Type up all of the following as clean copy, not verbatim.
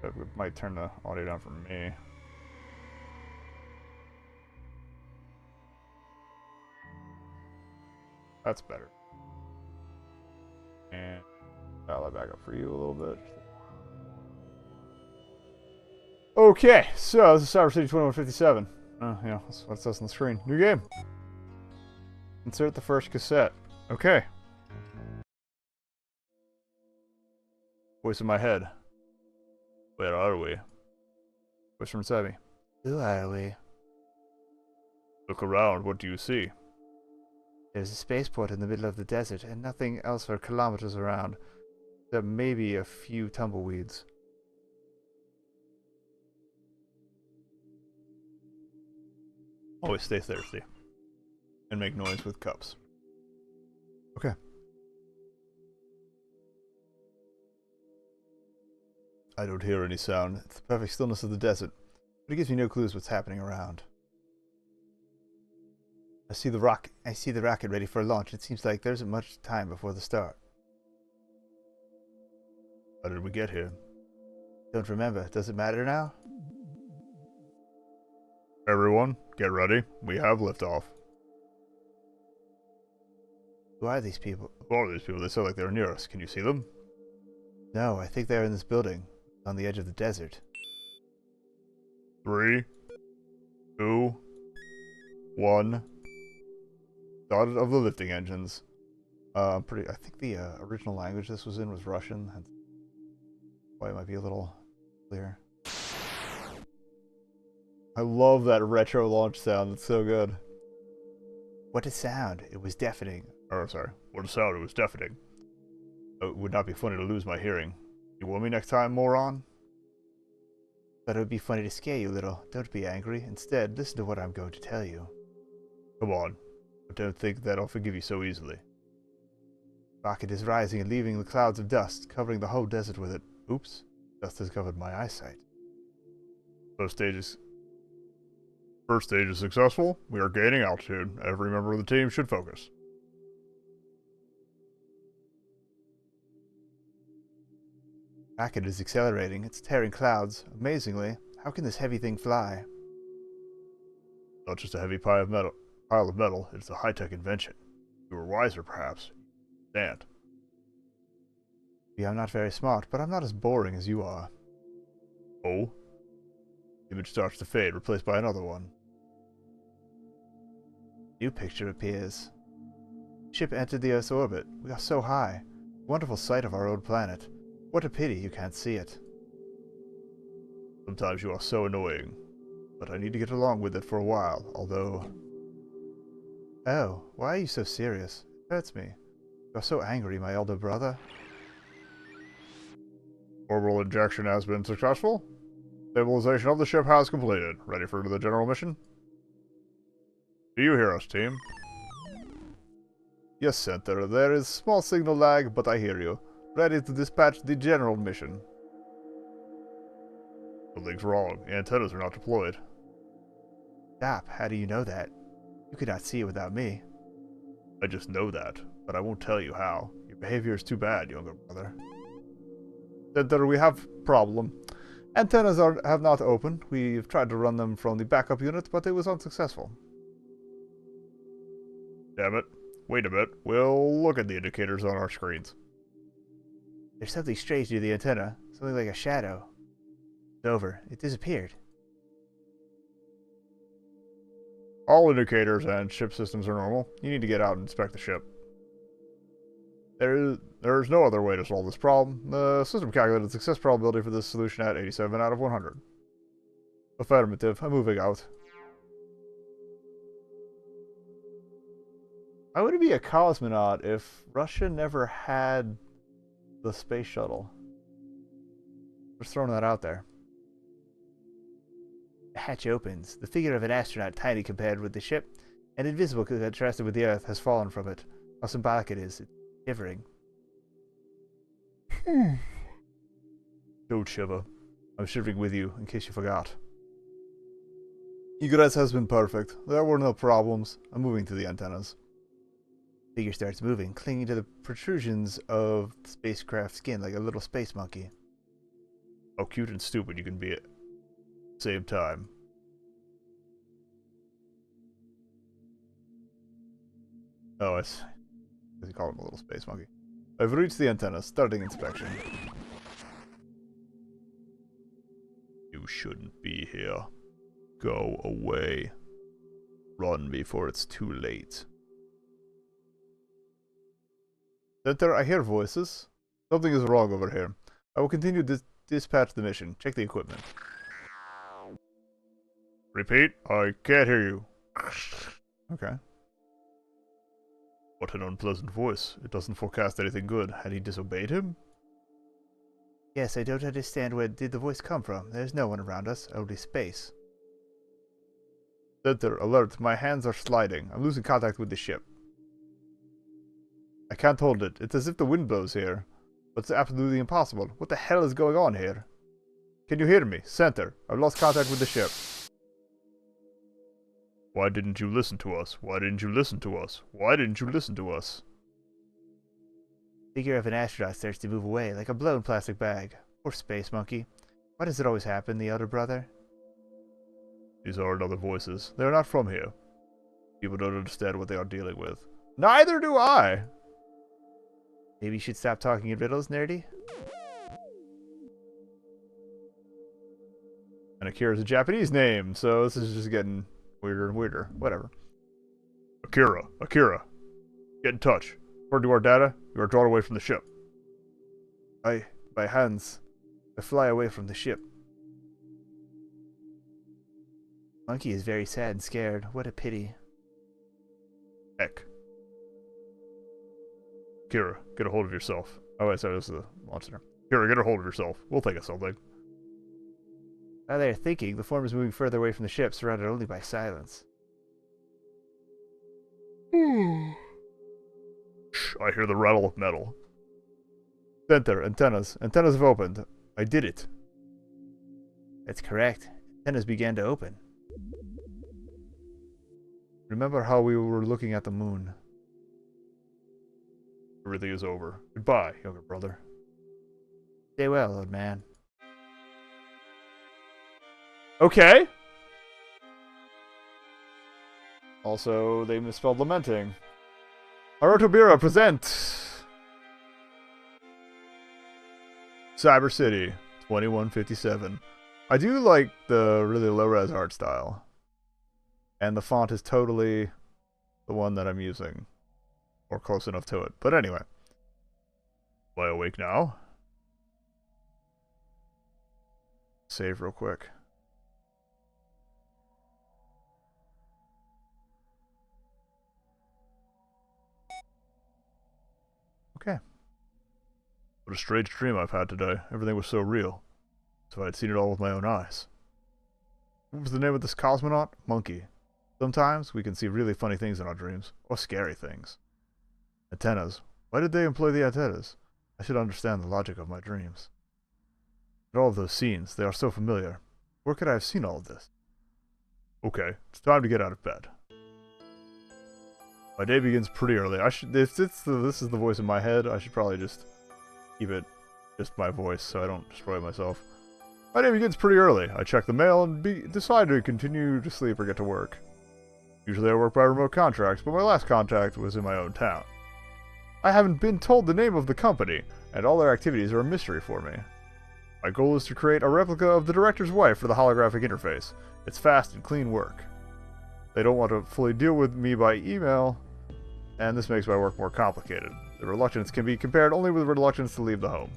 But we might turn the audio down for me. That's better. And dial that back up for you a little bit. Okay, so this is Cyber City 2157. Yeah, that's what it says on the screen. New game. Insert the first cassette. Okay. Voice in my head. Where are we? Voice from inside me. Who are we? Look around, what do you see? There's a spaceport in the middle of the desert, and nothing else for kilometers around. Except maybe a few tumbleweeds. Always stay thirsty. And make noise with cups. Okay. I don't hear any sound. It's the perfect stillness of the desert, but it gives me no clues what's happening around. I see the rocket ready for launch. It seems like there isn't much time before the start. How did we get here? Don't remember. Does it matter now? Everyone, get ready. We have liftoff. Who are these people? Who are these people? They sound like they're near us. Can you see them? No, I think they're in this building, on the edge of the desert. 3, 2, 1. Start of the lifting engines. I think the original language this was in was Russian. That's why it might be a little clear. I love that retro launch sound. It's so good. What a sound. It was deafening. Oh, sorry. What a sound. It was deafening. It would not be funny to lose my hearing. You want me next time, moron? But it would be funny to scare you a little. Don't be angry. Instead, listen to what I'm going to tell you. Come on. But don't think that I'll forgive you so easily. The rocket is rising and leaving the clouds of dust, covering the whole desert with it. Oops. Dust has covered my eyesight. First stage is successful. We are gaining altitude. Every member of the team should focus. The rocket is accelerating. It's tearing clouds. Amazingly, how can this heavy thing fly? Not just a heavy pile of metal. It's a high-tech invention. You were wiser, perhaps. Stand. Yeah, I'm not very smart, but I'm not as boring as you are. Oh? The image starts to fade, replaced by another one. New picture appears. Ship entered the Earth's orbit. We are so high. Wonderful sight of our own planet. What a pity you can't see it. Sometimes you are so annoying. But I need to get along with it for a while, although... Oh, why are you so serious? It hurts me. You are so angry, my elder brother. Orbital injection has been successful. Stabilization of the ship has completed. Ready for the general mission? Do you hear us, team? Yes, Center. There is small signal lag, but I hear you. Ready to dispatch the general mission. Something's wrong. Antennas are not deployed. Stop. How do you know that? You could not see it without me. I just know that, but I won't tell you how. Your behavior is too bad, younger brother. Center, we have problem. Antennas have not opened. We've tried to run them from the backup unit, but it was unsuccessful. Damn it. Wait a bit. We'll look at the indicators on our screens. There's something strange near the antenna. Something like a shadow. It's over. It disappeared. All indicators and ship systems are normal. You need to get out and inspect the ship. There is no other way to solve this problem. The system calculated the success probability for this solution at 87 out of 100. Affirmative. I'm moving out. I would be a cosmonaut if Russia never had the space shuttle. Just throwing that out there. The hatch opens. The figure of an astronaut, tiny compared with the ship, and invisible contrasted with the Earth, has fallen from it. How symbolic it is. It's shivering. Don't shiver. I'm shivering with you, in case you forgot. Egress has been perfect. There were no problems. I'm moving to the antennas. The figure starts moving, clinging to the protrusions of the spacecraft skin like a little space monkey. How cute and stupid you can be at the same time. Oh, I call him a little space monkey. I've reached the antenna, starting inspection. You shouldn't be here. Go away. Run before it's too late. Center, I hear voices. Something is wrong over here. I will continue to dispatch the mission. Check the equipment. Repeat, I can't hear you. Okay. What an unpleasant voice. It doesn't forecast anything good. Had he disobeyed him? Yes, I don't understand where did the voice come from. There's no one around us, only space. Center, alert. My hands are sliding. I'm losing contact with the ship. I can't hold it. It's as if the wind blows here. But it's absolutely impossible. What the hell is going on here? Can you hear me? Center, I've lost contact with the ship. Why didn't you listen to us? Why didn't you listen to us? Why didn't you listen to us? Figure of an astronaut starts to move away, like a blown plastic bag. Poor space monkey. Why does it always happen, the elder brother? These are other voices. They are not from here. People don't understand what they are dealing with. Neither do I! Maybe you should stop talking in riddles, nerdy? And Akira is a Japanese name, so this is just getting weirder and weirder. Whatever. Akira. Get in touch. According to our data, you are drawn away from the ship. My hands. I fly away from the ship. Monkey is very sad and scared. What a pity. Heck. Akira, get a hold of yourself. Oh wait, sorry, this is the launch center. Akira, get a hold of yourself. We'll think of something. While they are thinking, the form is moving further away from the ship, surrounded only by silence. Shh, I hear the rattle of metal. Center, antennas. Antennas have opened. I did it. That's correct. Antennas began to open. Remember how we were looking at the moon? Everything is over. Goodbye, younger brother. Stay well, old man. Okay. Also, they misspelled lamenting. Arotobira present Cyber City 2157. I do like the really low-res art style. And the font is totally the one that I'm using. Or close enough to it. But anyway. Am I awake now? Save real quick. Okay. What a strange dream I've had today. Everything was so real. As if I had seen it all with my own eyes. What was the name of this cosmonaut? Monkey. Sometimes we can see really funny things in our dreams. Or scary things. Antennas. Why did they employ the antennas? I should understand the logic of my dreams. And all of those scenes, they are so familiar. Where could I have seen all of this? Okay, it's time to get out of bed. My day begins pretty early. If this is the voice in my head, I should probably just keep it just my voice so I don't destroy myself. My day begins pretty early. I check the mail and decide to continue to sleep or get to work. Usually I work by remote contracts, but my last contract was in my own town. I haven't been told the name of the company, and all their activities are a mystery for me. My goal is to create a replica of the director's wife for the holographic interface. It's fast and clean work. They don't want to fully deal with me by email, and this makes my work more complicated. The reluctance can be compared only with reluctance to leave the home.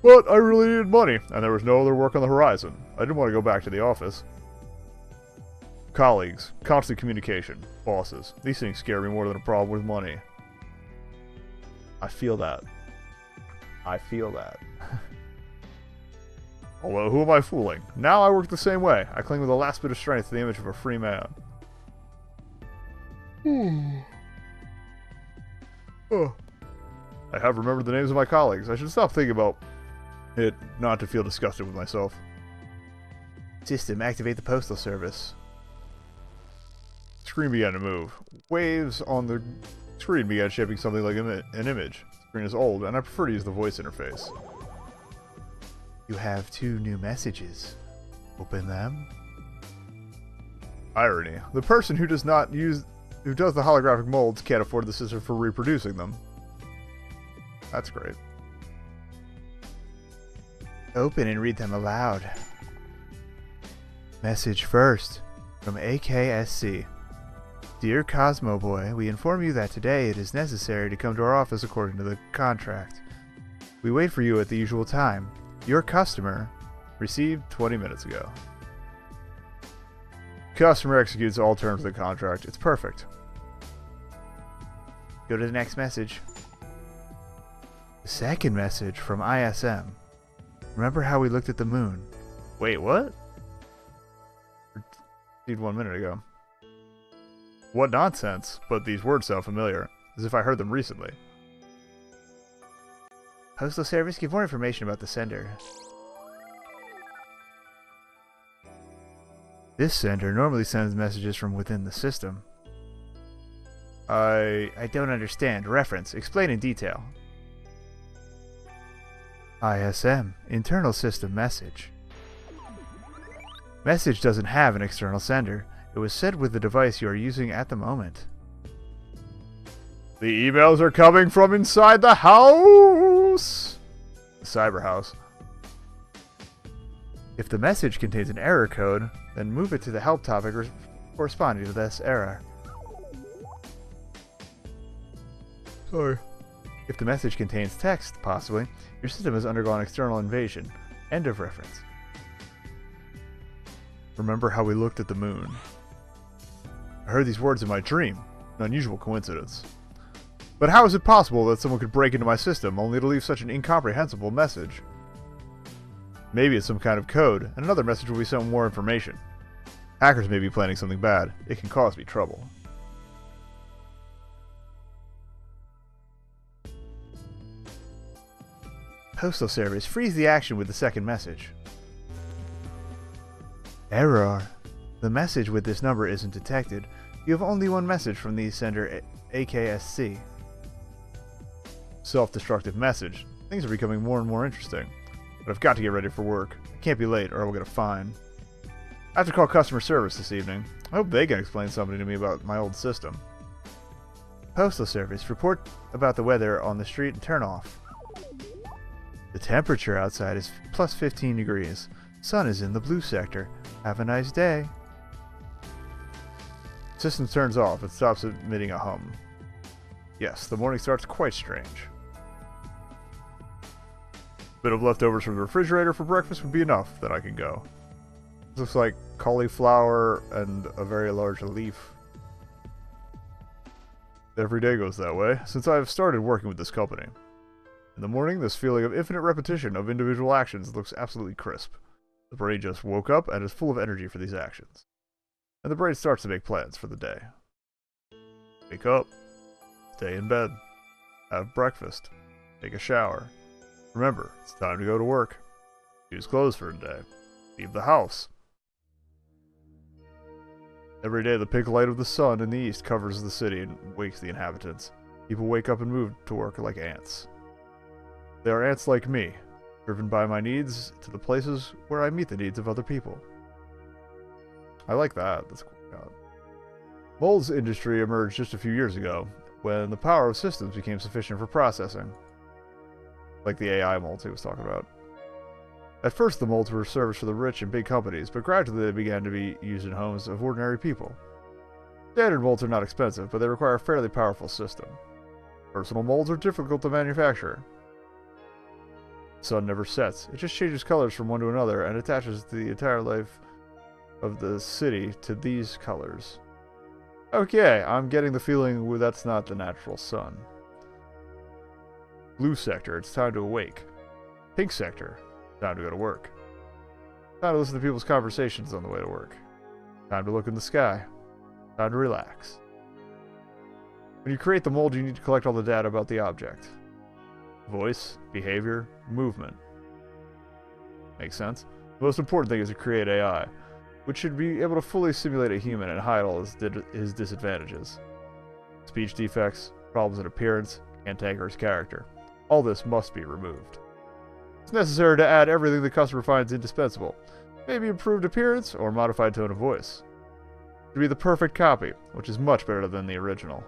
But I really needed money, and there was no other work on the horizon. I didn't want to go back to the office. Colleagues, constant communication, bosses. These things scare me more than a problem with money. I feel that. I feel that. Although, who am I fooling? Now I work the same way. I cling with the last bit of strength to the image of a free man. Oh. I have remembered the names of my colleagues. I should stop thinking about it, not to feel disgusted with myself. System, activate the postal service. Screen began to move. Waves on the screen began shaping something like an image. Screen is old, and I prefer to use the voice interface. You have 2 new messages. Open them. Irony. The person who does the holographic molds can't afford the system for reproducing them. That's great. Open and read them aloud. Message first, from AKSC. Dear Cosmo Boy, we inform you that today it is necessary to come to our office according to the contract. We wait for you at the usual time. Your customer received 20 minutes ago. Customer executes all terms of the contract. It's perfect. Go to the next message. The second message from ISM. Remember how we looked at the moon? Wait, what? Received 1 minute ago. What nonsense, but these words sound familiar, as if I heard them recently. Postal Service, give more information about the sender. This sender normally sends messages from within the system. I don't understand. Reference. Explain in detail. ISM. Internal system message. Message doesn't have an external sender. It was sent with the device you are using at the moment. The emails are coming from inside the house! The cyber house. If the message contains an error code, then move it to the help topic corresponding to this error. Sorry. If the message contains text, possibly, your system has undergone external invasion. End of reference. Remember how we looked at the moon. I heard these words in my dream. An unusual coincidence. But how is it possible that someone could break into my system only to leave such an incomprehensible message? Maybe it's some kind of code, and another message will be some more information. Hackers may be planning something bad. It can cause me trouble. Postal Service, freeze the action with the second message. Error. The message with this number isn't detected. You have only one message from the sender AKSC. Self-destructive message. Things are becoming more and more interesting. But I've got to get ready for work. I can't be late or I will get a fine. I have to call customer service this evening. I hope they can explain something to me about my old system. Postal Service, report about the weather on the street and turn off. The temperature outside is plus 15 degrees. Sun is in the blue sector. Have a nice day. System turns off. It stops emitting a hum. Yes, the morning starts quite strange. Bit of leftovers from the refrigerator for breakfast would be enough, then I can go. This looks like cauliflower and a very large leaf. Every day goes that way, since I have started working with this company. In the morning, this feeling of infinite repetition of individual actions looks absolutely crisp. The brain just woke up and is full of energy for these actions. And the brain starts to make plans for the day. Wake up. Stay in bed. Have breakfast. Take a shower. Remember, it's time to go to work. Choose clothes for a day. Leave the house. Every day the pink light of the sun in the east covers the city and wakes the inhabitants. People wake up and move to work like ants. They are ants like me, driven by my needs to the places where I meet the needs of other people. I like that. That's cool. Mold's industry emerged just a few years ago, when the power of systems became sufficient for processing. Like the AI molds he was talking about. At first the molds were serviced for the rich and big companies, but gradually they began to be used in homes of ordinary people. Standard molds are not expensive, but they require a fairly powerful system. Personal molds are difficult to manufacture. The sun never sets. It just changes colors from one to another and attaches the entire life of the city to these colors. Okay, I'm getting the feeling that's not the natural sun. Blue sector, it's time to awake. Pink sector, time to go to work. Time to listen to people's conversations on the way to work. Time to look in the sky. Time to relax. When you create the mold, you need to collect all the data about the object. Voice, behavior, movement. Makes sense. The most important thing is to create AI, which should be able to fully simulate a human and hide all his disadvantages. Speech defects, problems in appearance, cantankerous character. All this must be removed. It's necessary to add everything the customer finds indispensable. Maybe improved appearance or modified tone of voice. To be the perfect copy, which is much better than the original.